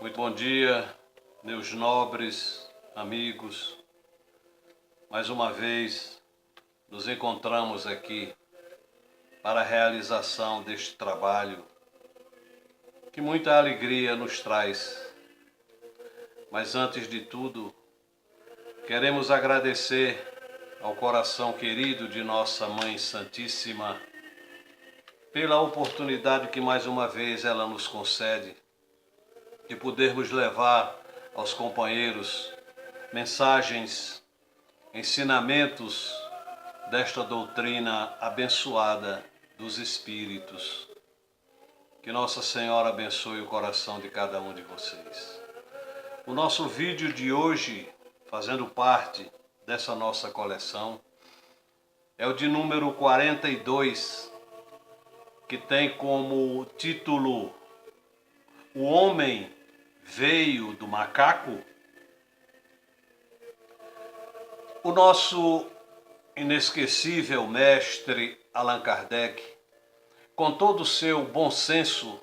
Muito bom dia, meus nobres amigos. Mais uma vez nos encontramos aqui para a realização deste trabalho que muita alegria nos traz. Mas antes de tudo, queremos agradecer ao coração querido de nossa Mãe Santíssima pela oportunidade que mais uma vez ela nos concede de podermos levar aos companheiros mensagens, ensinamentos desta doutrina abençoada dos Espíritos. Que Nossa Senhora abençoe o coração de cada um de vocês. O nosso vídeo de hoje, fazendo parte dessa nossa coleção, é o de número 42, que tem como título O Homem Veio do Macaco. O nosso inesquecível mestre Allan Kardec, com todo o seu bom senso,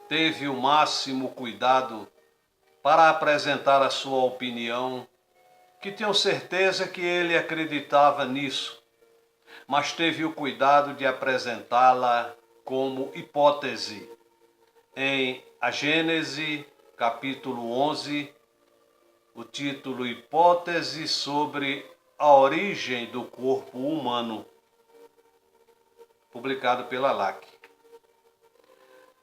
teve o máximo cuidado para apresentar a sua opinião, que tenho certeza que ele acreditava nisso, mas teve o cuidado de apresentá-la como hipótese em A Gênese, capítulo 11, o título Hipótese sobre a origem do corpo humano, publicado pela LAC.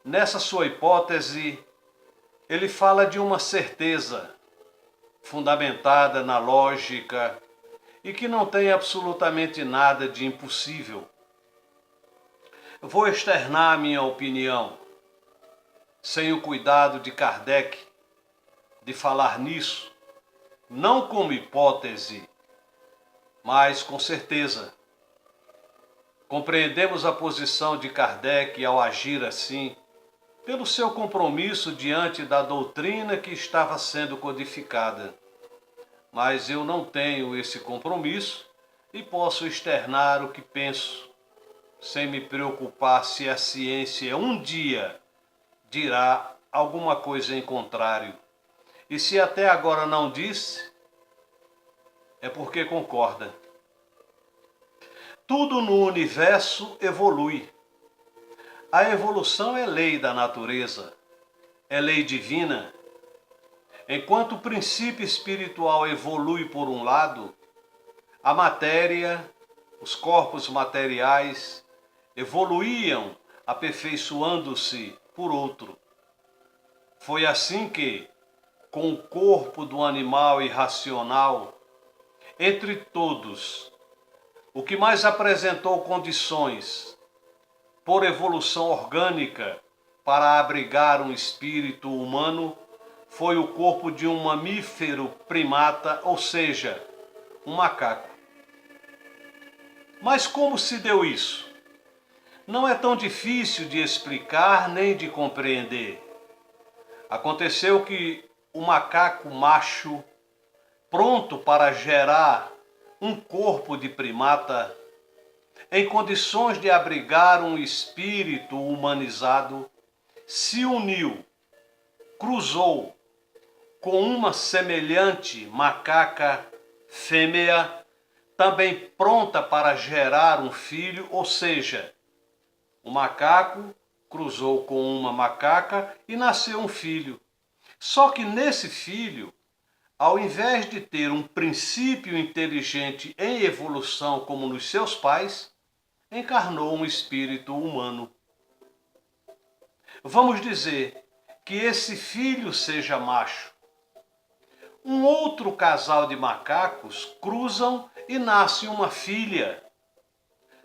Nessa sua hipótese, ele fala de uma certeza fundamentada na lógica e que não tem absolutamente nada de impossível. Vou externar minha opinião, sem o cuidado de Kardec de falar nisso, não como hipótese, mas com certeza. Compreendemos a posição de Kardec ao agir assim, pelo seu compromisso diante da doutrina que estava sendo codificada. Mas eu não tenho esse compromisso e posso externar o que penso, sem me preocupar se a ciência um dia dirá alguma coisa em contrário. E se até agora não disse, é porque concorda. Tudo no universo evolui. A evolução é lei da natureza, é lei divina. Enquanto o princípio espiritual evolui por um lado, a matéria, os corpos materiais, evoluíam aperfeiçoando-se por outro. Foi assim que, com o corpo do animal irracional, entre todos, o que mais apresentou condições, por evolução orgânica, para abrigar um espírito humano, foi o corpo de um mamífero primata, ou seja, um macaco. Mas como se deu isso? Não é tão difícil de explicar nem de compreender. Aconteceu que o macaco macho, pronto para gerar um corpo de primata, em condições de abrigar um espírito humanizado, se uniu, cruzou com uma semelhante macaca fêmea, também pronta para gerar um filho, ou seja, o macaco cruzou com uma macaca e nasceu um filho. Só que nesse filho, ao invés de ter um princípio inteligente em evolução como nos seus pais, encarnou um espírito humano. Vamos dizer que esse filho seja macho. Um outro casal de macacos cruzam e nasce uma filha.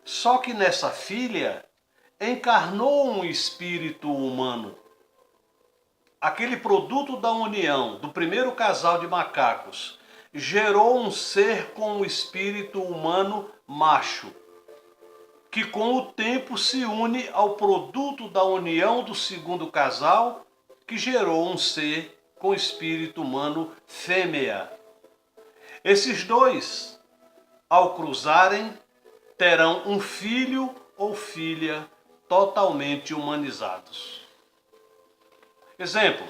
Só que nessa filha encarnou um espírito humano. Aquele produto da união do primeiro casal de macacos gerou um ser com um espírito humano macho, que com o tempo se une ao produto da união do segundo casal, que gerou um ser com espírito humano fêmea. Esses dois, ao cruzarem, terão um filho ou filha totalmente humanizados. Exemplo: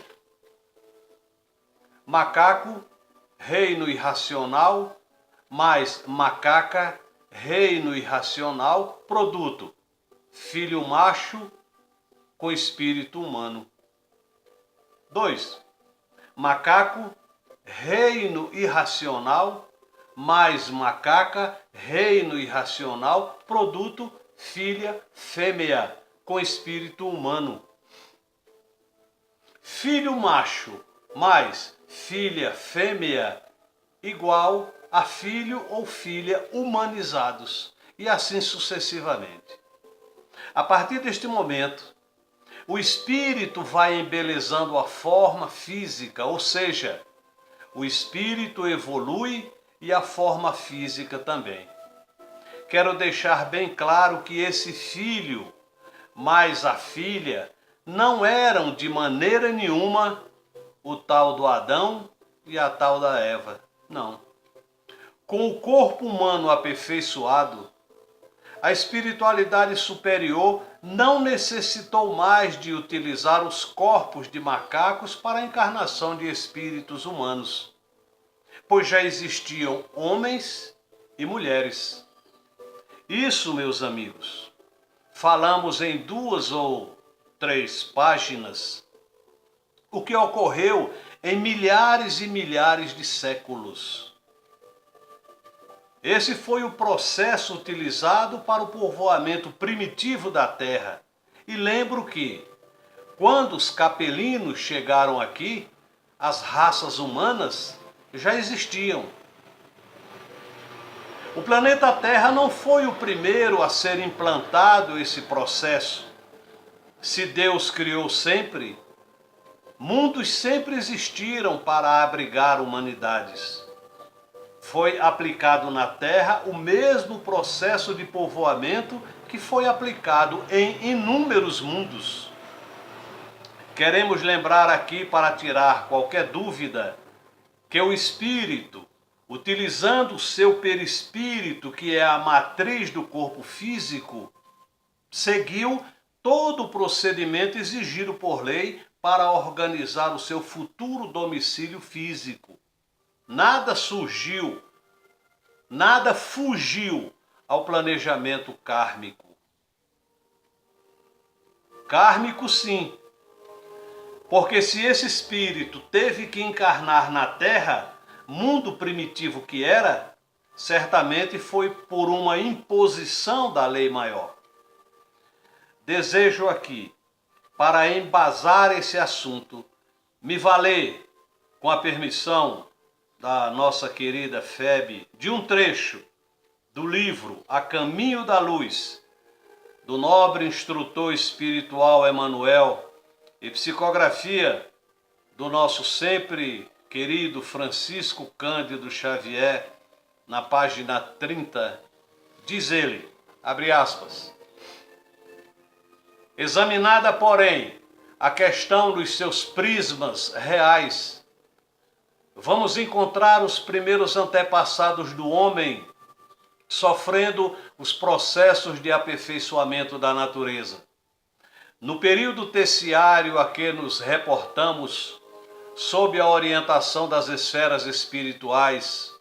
Macaco, reino irracional, mais macaca, reino irracional, produto, filho macho com espírito humano. 2. Macaco, reino irracional, mais macaca, reino irracional, produto, filha fêmea com espírito humano. Filho macho mais filha fêmea igual a filho ou filha humanizados, e assim sucessivamente. A partir deste momento, o espírito vai embelezando a forma física, ou seja, o espírito evolui e a forma física também. Quero deixar bem claro que esse filho mais a filha não eram de maneira nenhuma o tal do Adão e a tal da Eva, não. Com o corpo humano aperfeiçoado, a espiritualidade superior não necessitou mais de utilizar os corpos de macacos para a encarnação de espíritos humanos, pois já existiam homens e mulheres. Isso, meus amigos, falamos em 2 ou 3 páginas o que ocorreu em milhares e milhares de séculos. Esse foi o processo utilizado para o povoamento primitivo da Terra. E lembro que, quando os capelinos chegaram aqui, as raças humanas já existiam. O planeta Terra não foi o primeiro a ser implantado esse processo. Se Deus criou sempre, mundos sempre existiram para abrigar humanidades. Foi aplicado na Terra o mesmo processo de povoamento que foi aplicado em inúmeros mundos. Queremos lembrar aqui, para tirar qualquer dúvida, que o espírito, utilizando o seu perispírito, que é a matriz do corpo físico, seguiu todo o procedimento exigido por lei para organizar o seu futuro domicílio físico. Nada surgiu, nada fugiu ao planejamento kármico. Kármico sim, porque se esse espírito teve que encarnar na Terra, mundo primitivo que era, certamente foi por uma imposição da lei maior. Desejo aqui, para embasar esse assunto, me valer, com a permissão da nossa querida Febe, de um trecho do livro A Caminho da Luz, do nobre instrutor espiritual Emmanuel, e psicografia do nosso sempre querido Francisco Cândido Xavier, na página 30, diz ele, abre aspas, examinada, porém, a questão dos seus prismas reais, vamos encontrar os primeiros antepassados do homem sofrendo os processos de aperfeiçoamento da natureza. No período terciário a que nos reportamos, sob a orientação das esferas espirituais,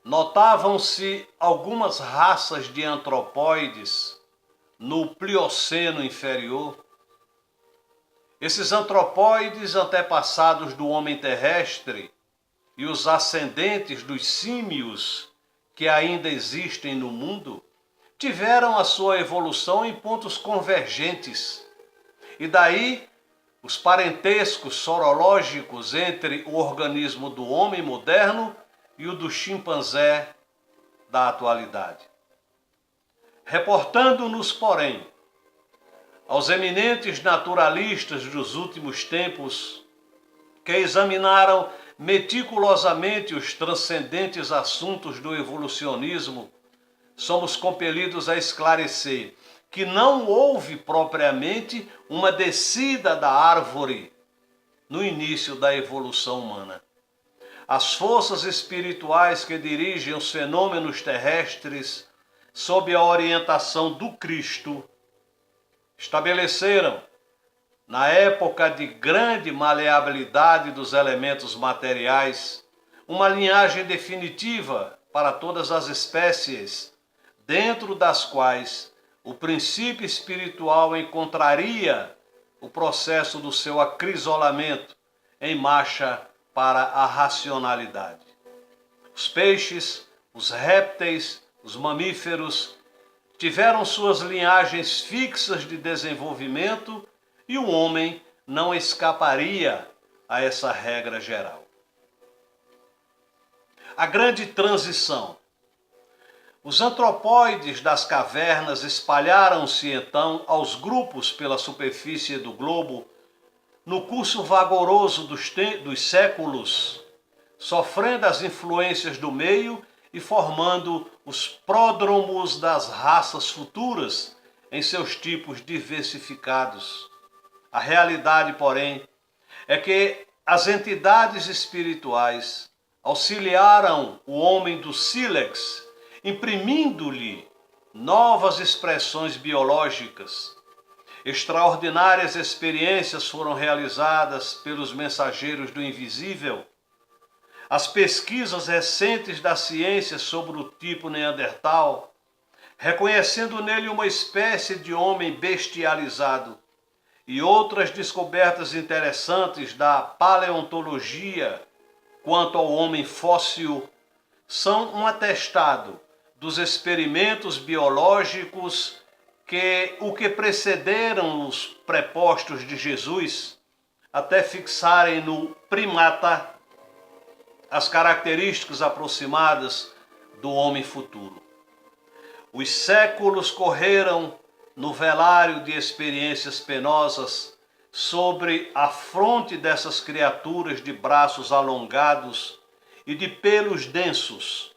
notavam-se algumas raças de antropóides no Plioceno inferior. Esses antropóides antepassados do homem terrestre e os ascendentes dos símios que ainda existem no mundo tiveram a sua evolução em pontos convergentes. E daí os parentescos sorológicos entre o organismo do homem moderno e o do chimpanzé da atualidade. Reportando-nos, porém, aos eminentes naturalistas dos últimos tempos, que examinaram meticulosamente os transcendentes assuntos do evolucionismo, somos compelidos a esclarecer que não houve propriamente uma descida da árvore no início da evolução humana. As forças espirituais que dirigem os fenômenos terrestres, sob a orientação do Cristo, estabeleceram na época de grande maleabilidade dos elementos materiais, uma linhagem definitiva para todas as espécies, dentro das quais o princípio espiritual encontraria o processo do seu acrisolamento em marcha para a racionalidade. Os peixes, os répteis, os mamíferos tiveram suas linhagens fixas de desenvolvimento e o homem não escaparia a essa regra geral. A grande transição. Os antropóides das cavernas espalharam-se então aos grupos pela superfície do globo no curso vagaroso dos séculos, sofrendo as influências do meio e formando os pródromos das raças futuras em seus tipos diversificados. A realidade, porém, é que as entidades espirituais auxiliaram o homem do sílex, imprimindo-lhe novas expressões biológicas. Extraordinárias experiências foram realizadas pelos mensageiros do invisível. As pesquisas recentes da ciência sobre o tipo Neandertal, reconhecendo nele uma espécie de homem bestializado, e outras descobertas interessantes da paleontologia quanto ao homem fóssil, são um atestado dos experimentos biológicos que precederam os prepostos de Jesus, até fixarem no primata as características aproximadas do homem futuro. Os séculos correram no velário de experiências penosas sobre a fronte dessas criaturas de braços alongados e de pelos densos,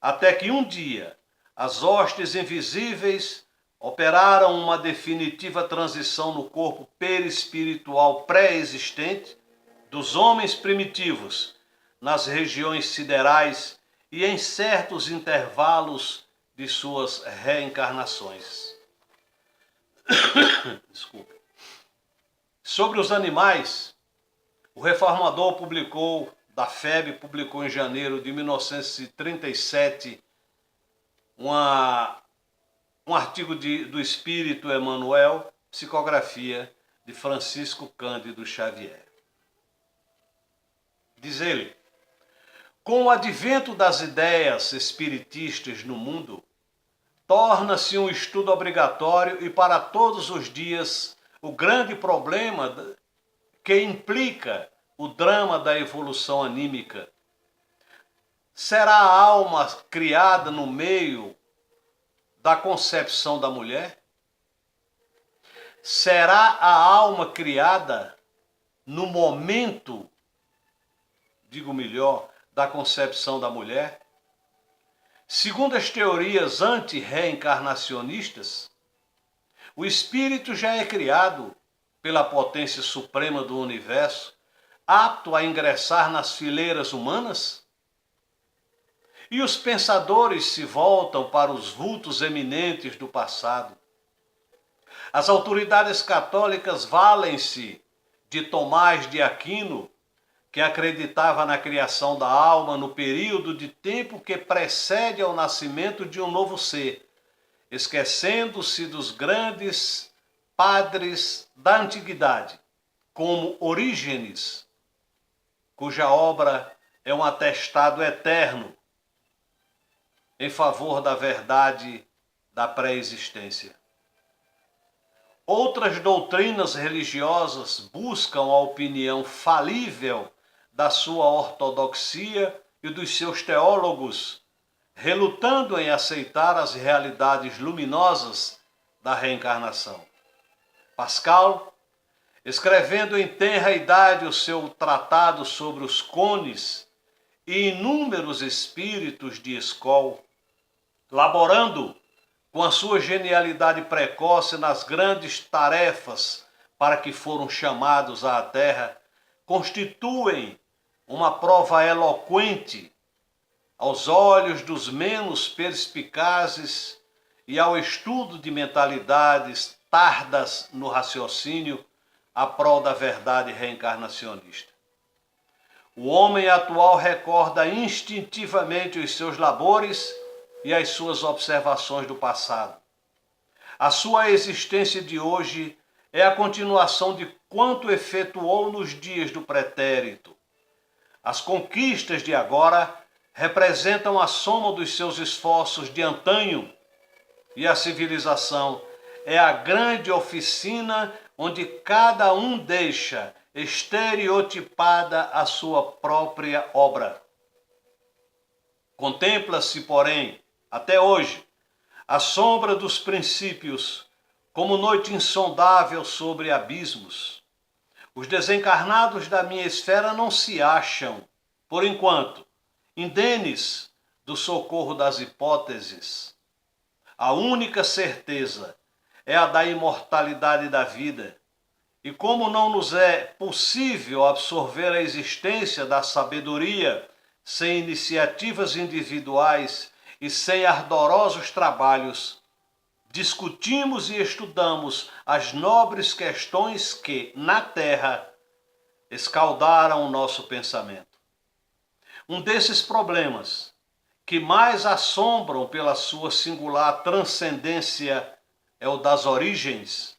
até que um dia as hostes invisíveis operaram uma definitiva transição no corpo perispiritual pré-existente dos homens primitivos, nas regiões siderais e em certos intervalos de suas reencarnações. Desculpe. Sobre os animais, o reformador da FEB publicou em janeiro de 1937 um artigo do Espírito Emmanuel, psicografia de Francisco Cândido Xavier. Diz ele: com o advento das ideias espiritistas no mundo, torna-se um estudo obrigatório e para todos os dias o grande problema que implica o drama da evolução anímica. Será a alma criada no meio da concepção da mulher? Será a alma criada no momento, digo melhor, da concepção da mulher? Segundo as teorias anti-reencarnacionistas, o espírito já é criado pela potência suprema do universo, apto a ingressar nas fileiras humanas? E os pensadores se voltam para os vultos eminentes do passado. As autoridades católicas valem-se de Tomás de Aquino, que acreditava na criação da alma no período de tempo que precede ao nascimento de um novo ser, esquecendo-se dos grandes padres da antiguidade, como Orígenes, cuja obra é um atestado eterno em favor da verdade da pré-existência. Outras doutrinas religiosas buscam a opinião falível da sua ortodoxia e dos seus teólogos, relutando em aceitar as realidades luminosas da reencarnação. Pascal, escrevendo em tenra idade o seu tratado sobre os cones e inúmeros espíritos de Escol, laborando com a sua genialidade precoce nas grandes tarefas para que foram chamados à Terra, constituem uma prova eloquente aos olhos dos menos perspicazes e ao estudo de mentalidades tardas no raciocínio a prol da verdade reencarnacionista. O homem atual recorda instintivamente os seus labores e as suas observações do passado. A sua existência de hoje é a continuação de quanto efetuou nos dias do pretérito. As conquistas de agora representam a soma dos seus esforços de antanho, e a civilização é a grande oficina onde cada um deixa estereotipada a sua própria obra. Contempla-se, porém, até hoje, a sombra dos princípios como noite insondável sobre abismos. Os desencarnados da minha esfera não se acham, por enquanto, indenes do socorro das hipóteses. A única certeza é a da imortalidade da vida. E como não nos é possível absorver a existência da sabedoria sem iniciativas individuais e sem ardorosos trabalhos, discutimos e estudamos as nobres questões que, na Terra, escaldaram o nosso pensamento. Um desses problemas que mais assombram pela sua singular transcendência é o das origens.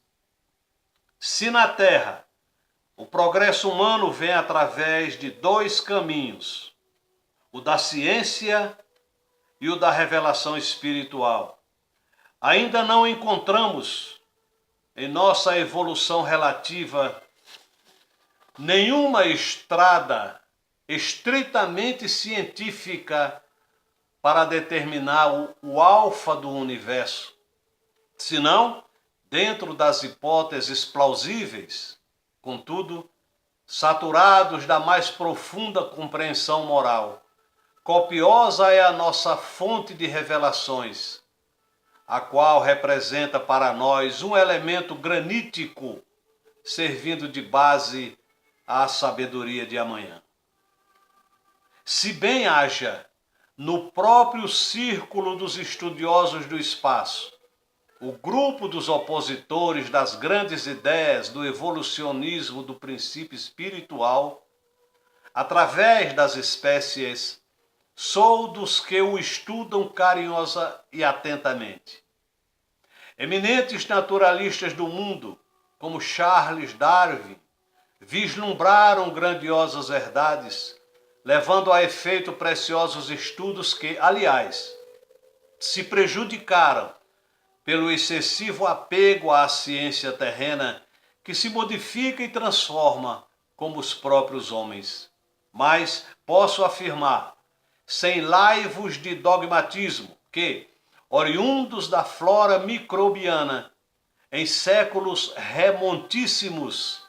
Se na Terra o progresso humano vem através de dois caminhos, o da ciência e o da revelação espiritual, ainda não encontramos em nossa evolução relativa nenhuma estrada estritamente científica para determinar o alfa do universo, senão dentro das hipóteses plausíveis, contudo, saturados da mais profunda compreensão moral. Copiosa é a nossa fonte de revelações, a qual representa para nós um elemento granítico, servindo de base à sabedoria de amanhã. Se bem haja no próprio círculo dos estudiosos do espaço, o grupo dos opositores das grandes ideias do evolucionismo do princípio espiritual, através das espécies, sou dos que o estudam carinhosa e atentamente. Eminentes naturalistas do mundo, como Charles Darwin, vislumbraram grandiosas verdades, levando a efeito preciosos estudos que, aliás, se prejudicaram pelo excessivo apego à ciência terrena, que se modifica e transforma como os próprios homens. Mas posso afirmar, sem laivos de dogmatismo, que, oriundos da flora microbiana, em séculos remontíssimos,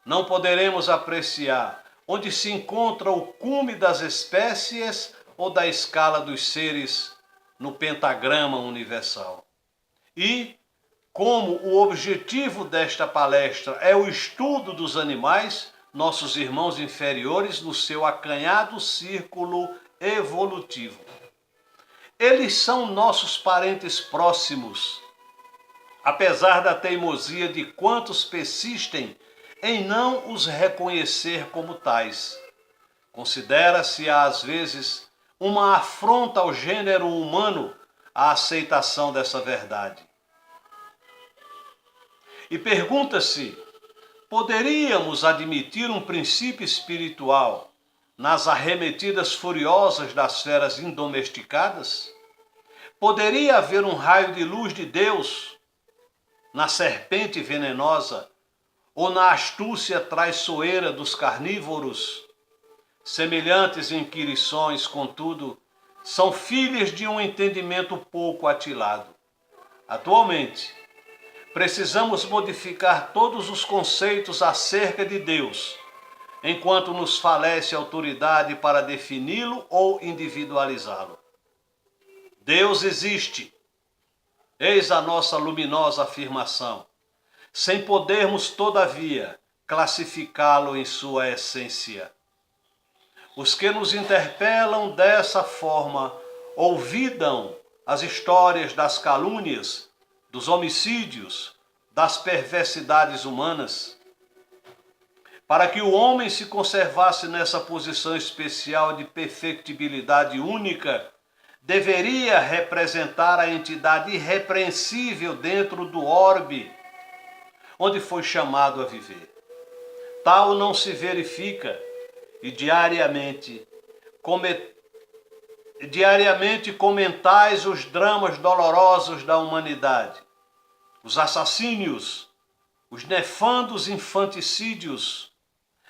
não poderemos apreciar onde se encontra o cume das espécies ou da escala dos seres no pentagrama universal. E, como o objetivo desta palestra é o estudo dos animais, nossos irmãos inferiores, no seu acanhado círculo evolutivo. Eles são nossos parentes próximos, apesar da teimosia de quantos persistem em não os reconhecer como tais. Considera-se às vezes uma afronta ao gênero humano a aceitação dessa verdade. E pergunta-se, poderíamos admitir um princípio espiritual nas arremetidas furiosas das feras indomesticadas? Poderia haver um raio de luz de Deus na serpente venenosa ou na astúcia traiçoeira dos carnívoros? Semelhantes inquirições, contudo, são filhas de um entendimento pouco atilado. Atualmente, precisamos modificar todos os conceitos acerca de Deus, enquanto nos falece autoridade para defini-lo ou individualizá-lo. Deus existe. Eis a nossa luminosa afirmação, sem podermos, todavia, classificá-lo em sua essência. Os que nos interpelam dessa forma olvidam as histórias das calúnias, dos homicídios, das perversidades humanas. Para que o homem se conservasse nessa posição especial de perfectibilidade única, deveria representar a entidade irrepreensível dentro do orbe onde foi chamado a viver. Tal não se verifica e diariamente comentais os dramas dolorosos da humanidade, os assassínios, os nefandos infanticídios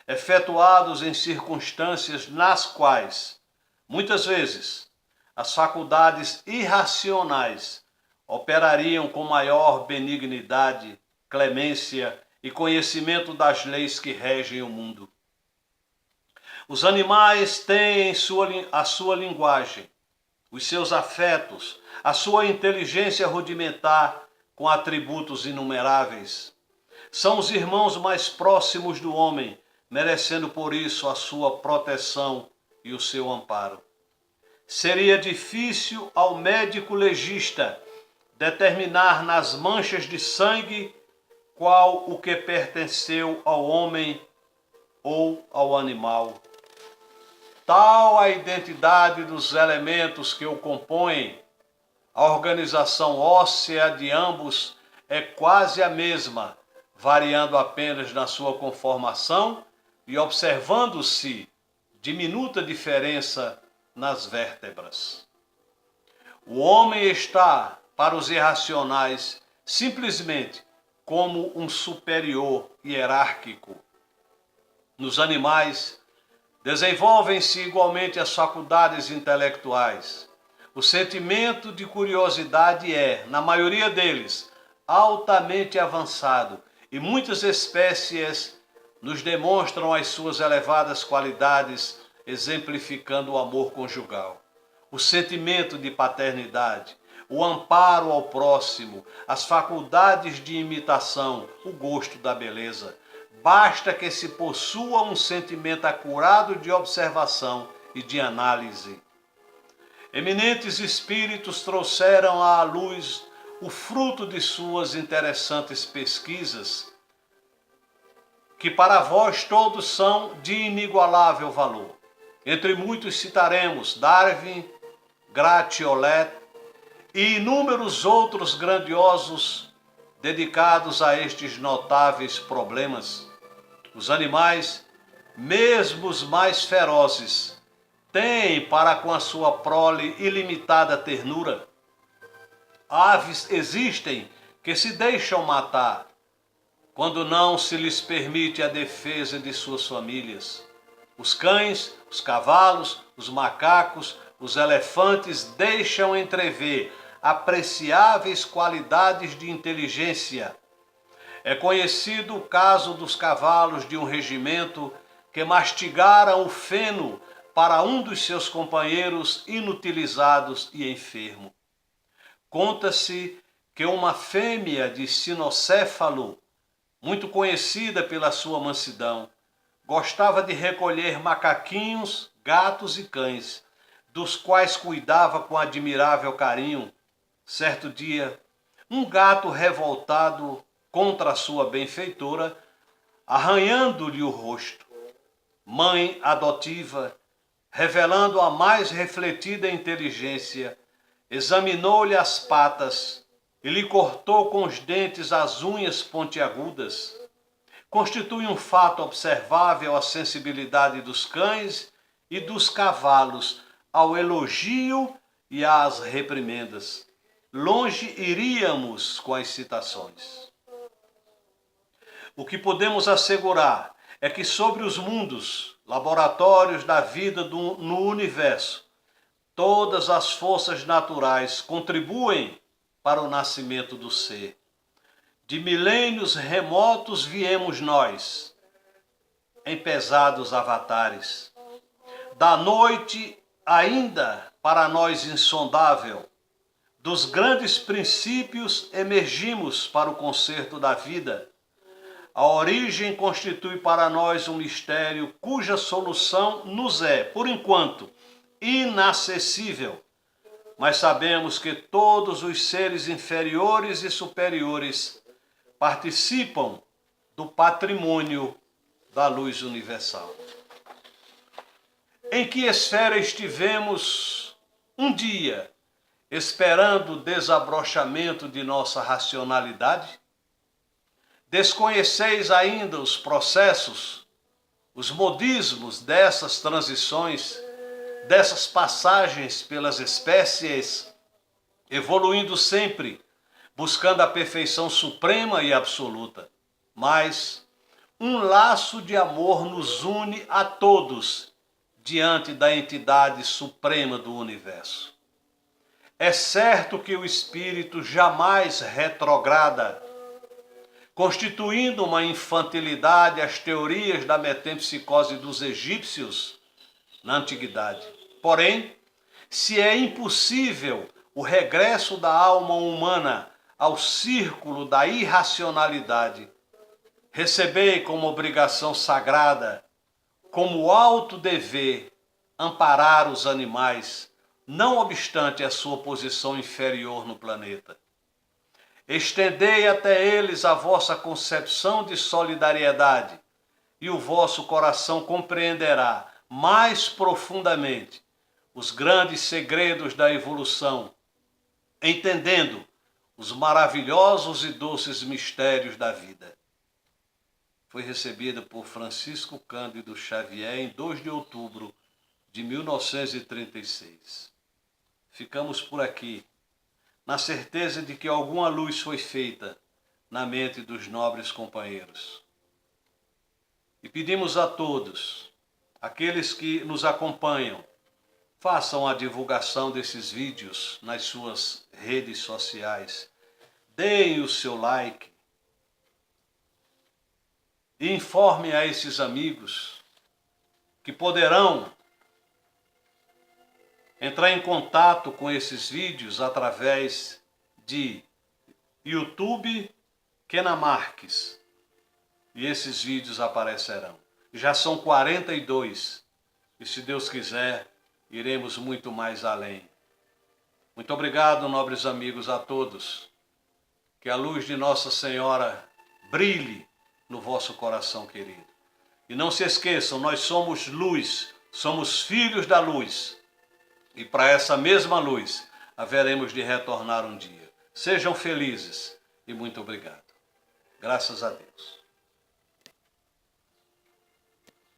efetuados em circunstâncias nas quais, muitas vezes, as faculdades irracionais operariam com maior benignidade, clemência e conhecimento das leis que regem o mundo. Os animais têm a sua linguagem, os seus afetos, a sua inteligência rudimentar com atributos inumeráveis. São os irmãos mais próximos do homem, merecendo por isso a sua proteção e o seu amparo. Seria difícil ao médico legista determinar nas manchas de sangue qual o que pertenceu ao homem ou ao animal. Tal a identidade dos elementos que o compõem, a organização óssea de ambos é quase a mesma, variando apenas na sua conformação e observando-se diminuta diferença nas vértebras. O homem está, para os irracionais, simplesmente como um superior hierárquico. Nos animais, desenvolvem-se igualmente as faculdades intelectuais. O sentimento de curiosidade é, na maioria deles, altamente avançado e muitas espécies nos demonstram as suas elevadas qualidades, exemplificando o amor conjugal, o sentimento de paternidade, o amparo ao próximo, as faculdades de imitação, o gosto da beleza. Basta que se possua um sentimento acurado de observação e de análise. Eminentes espíritos trouxeram à luz o fruto de suas interessantes pesquisas, que para vós todos são de inigualável valor. Entre muitos citaremos Darwin, Gratiolet e inúmeros outros grandiosos dedicados a estes notáveis problemas. Os animais, mesmo os mais ferozes, têm para com a sua prole ilimitada ternura. Aves existem que se deixam matar, quando não se lhes permite a defesa de suas famílias. Os cães, os cavalos, os macacos, os elefantes deixam entrever apreciáveis qualidades de inteligência. É conhecido o caso dos cavalos de um regimento que mastigaram o feno para um dos seus companheiros inutilizados e enfermo. Conta-se que uma fêmea de cinocéfalo, muito conhecida pela sua mansidão, gostava de recolher macaquinhos, gatos e cães, dos quais cuidava com admirável carinho. Certo dia, um gato revoltado contra a sua benfeitora, arranhando-lhe o rosto. Mãe adotiva, revelando a mais refletida inteligência, examinou-lhe as patas e lhe cortou com os dentes as unhas pontiagudas. Constitui um fato observável a sensibilidade dos cães e dos cavalos ao elogio e às reprimendas. Longe iríamos com as citações. O que podemos assegurar é que sobre os mundos, laboratórios da vida no universo, todas as forças naturais contribuem para o nascimento do ser. De milênios remotos viemos nós, em pesados avatares. Da noite ainda para nós insondável, dos grandes princípios emergimos para o concerto da vida. A origem constitui para nós um mistério cuja solução nos é, por enquanto, inacessível. Mas sabemos que todos os seres inferiores e superiores participam do patrimônio da luz universal. Em que esfera estivemos um dia esperando o desabrochamento de nossa racionalidade? Desconheceis ainda os processos, os modismos dessas transições, dessas passagens pelas espécies, evoluindo sempre, buscando a perfeição suprema e absoluta. Mas um laço de amor nos une a todos diante da entidade suprema do universo. É certo que o espírito jamais retrograda, constituindo uma infantilidade às teorias da metempsicose dos egípcios na antiguidade. Porém, se é impossível o regresso da alma humana ao círculo da irracionalidade, recebei como obrigação sagrada, como alto dever, amparar os animais, não obstante a sua posição inferior no planeta. Estendei até eles a vossa concepção de solidariedade, e o vosso coração compreenderá mais profundamente os grandes segredos da evolução, entendendo os maravilhosos e doces mistérios da vida. Foi recebida por Francisco Cândido Xavier em 2 de outubro de 1936. Ficamos por aqui, na certeza de que alguma luz foi feita na mente dos nobres companheiros. E pedimos a todos, aqueles que nos acompanham, façam a divulgação desses vídeos nas suas redes sociais. Deem o seu like. E informem a esses amigos que poderão entrar em contato com esses vídeos através de YouTube Kena Marques. E esses vídeos aparecerão. Já são 42. E se Deus quiser, iremos muito mais além. Muito obrigado, nobres amigos, a todos. Que a luz de Nossa Senhora brilhe no vosso coração querido. E não se esqueçam, nós somos luz, somos filhos da luz. E para essa mesma luz, haveremos de retornar um dia. Sejam felizes e muito obrigado. Graças a Deus.